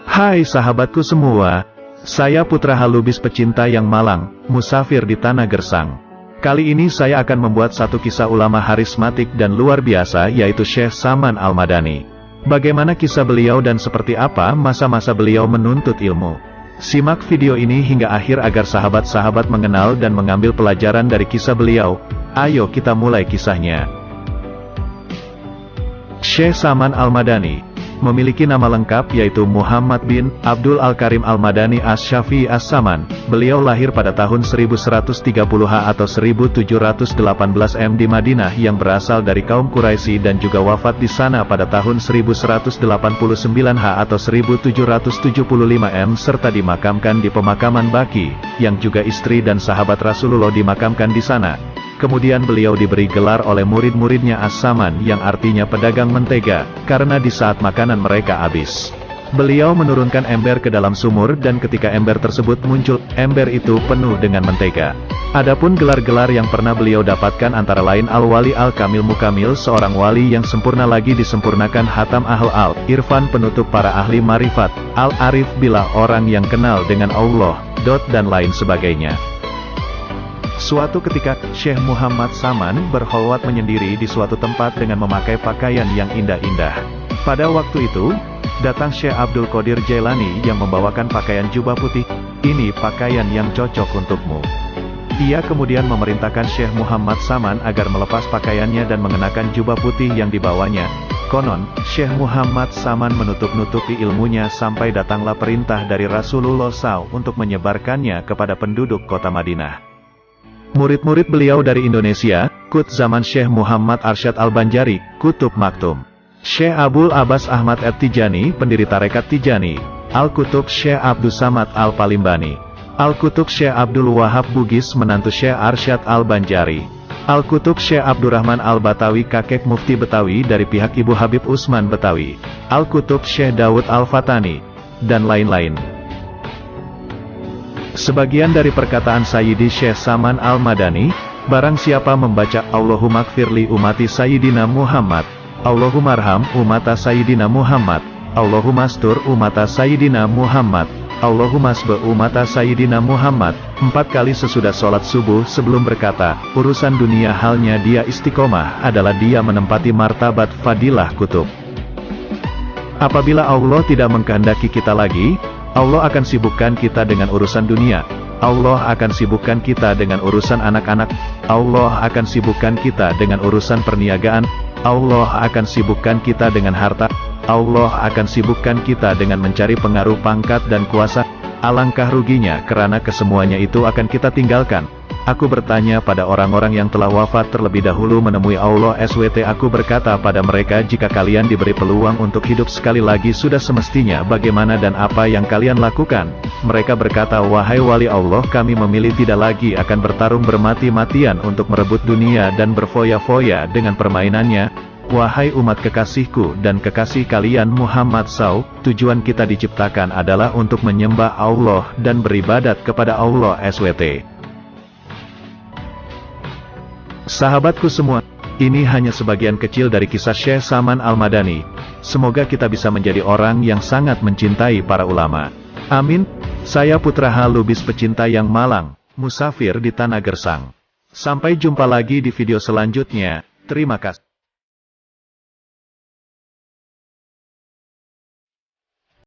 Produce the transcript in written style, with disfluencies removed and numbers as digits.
Hai sahabatku semua, saya Putra Halubis pecinta yang malang, musafir di Tanah Gersang. Kali ini saya akan membuat satu kisah ulama harismatik dan luar biasa yaitu Syekh Saman Al-Madani. Bagaimana kisah beliau dan seperti apa masa-masa beliau menuntut ilmu. Simak video ini hingga akhir agar sahabat-sahabat mengenal dan mengambil pelajaran dari kisah beliau. Ayo kita mulai kisahnya. Syekh Saman Al-Madani memiliki nama lengkap yaitu Muhammad bin Abdul Al-Karim Al-Madani As-Syafi'i As-Saman. Beliau lahir pada tahun 1130H atau 1718 di Madinah yang berasal dari kaum Quraisy dan juga wafat di sana pada tahun 1189H atau 1775 serta dimakamkan di pemakaman Baqi, yang juga istri dan sahabat Rasulullah dimakamkan di sana. Kemudian beliau diberi gelar oleh murid-muridnya As-Saman yang artinya pedagang mentega, karena di saat makanan mereka habis, beliau menurunkan ember ke dalam sumur dan ketika ember tersebut muncul, ember itu penuh dengan mentega. Adapun gelar-gelar yang pernah beliau dapatkan antara lain Al-Wali Al-Kamil Mukamil, seorang wali yang sempurna lagi disempurnakan, Hatam Ahl Al-Irfan, penutup para ahli marifat, Al-Arif Billah, orang yang kenal dengan Allah, dan lain sebagainya. Suatu ketika, Syekh Muhammad Saman berkholwat menyendiri di suatu tempat dengan memakai pakaian yang indah-indah. Pada waktu itu, datang Syekh Abdul Qadir Jailani yang membawakan pakaian jubah putih. Ini pakaian yang cocok untukmu. Ia kemudian memerintahkan Syekh Muhammad Saman agar melepas pakaiannya dan mengenakan jubah putih yang dibawanya. Konon, Syekh Muhammad Saman menutup-nutupi ilmunya sampai datanglah perintah dari Rasulullah SAW untuk menyebarkannya kepada penduduk kota Madinah. Murid-murid beliau dari Indonesia, Qut zaman Syekh Muhammad Arsyad Al-Banjari, Kutub Maktum. Syekh Abul Abbas Ahmad At-Tijani, pendiri Tarekat Tijani. Al-Kutub Syekh Abdul Samad Al-Palimbani. Al-Kutub Syekh Abdul Wahab Bugis, menantu Syekh Arsyad Al-Banjari. Al-Kutub Syekh Abdurrahman Al-Batawi, kakek mufti Betawi dari pihak Ibu Habib Usman Betawi. Al-Kutub Syekh Daud Al-Fatani, dan lain-lain. Sebagian dari perkataan Sayyidi Syekh Saman Al-Madani, barang siapa membaca Allahumma gfirli umati Sayyidina Muhammad, Allahumma arham umata Sayyidina Muhammad, Allahumma astur umata Sayyidina Muhammad, Allahumma asbe umata Sayyidina Muhammad, 4 kali sesudah sholat subuh sebelum berkata, urusan dunia halnya dia istiqomah adalah dia menempati martabat fadilah kutub. Apabila Allah tidak mengkehendaki kita lagi, Allah akan sibukkan kita dengan urusan dunia. Allah akan sibukkan kita dengan urusan anak-anak. Allah akan sibukkan kita dengan urusan perniagaan. Allah akan sibukkan kita dengan harta. Allah akan sibukkan kita dengan mencari pengaruh pangkat dan kuasa. Alangkah ruginya karena kesemuanya itu akan kita tinggalkan. Aku bertanya pada orang-orang yang telah wafat terlebih dahulu menemui Allah SWT. Aku berkata pada mereka, jika kalian diberi peluang untuk hidup sekali lagi sudah semestinya bagaimana dan apa yang kalian lakukan? Mereka berkata, wahai wali Allah, kami memilih tidak lagi akan bertarung bermati-matian untuk merebut dunia dan berfoya-foya dengan permainannya. Wahai umat kekasihku dan kekasih kalian Muhammad SAW, tujuan kita diciptakan adalah untuk menyembah Allah dan beribadat kepada Allah SWT. Sahabatku semua, ini hanya sebagian kecil dari kisah Syekh Saman Al-Madani. Semoga kita bisa menjadi orang yang sangat mencintai para ulama. Amin. Saya Putra Halubis pecinta yang malang, musafir di Tanah Gersang. Sampai jumpa lagi di video selanjutnya. Terima kasih.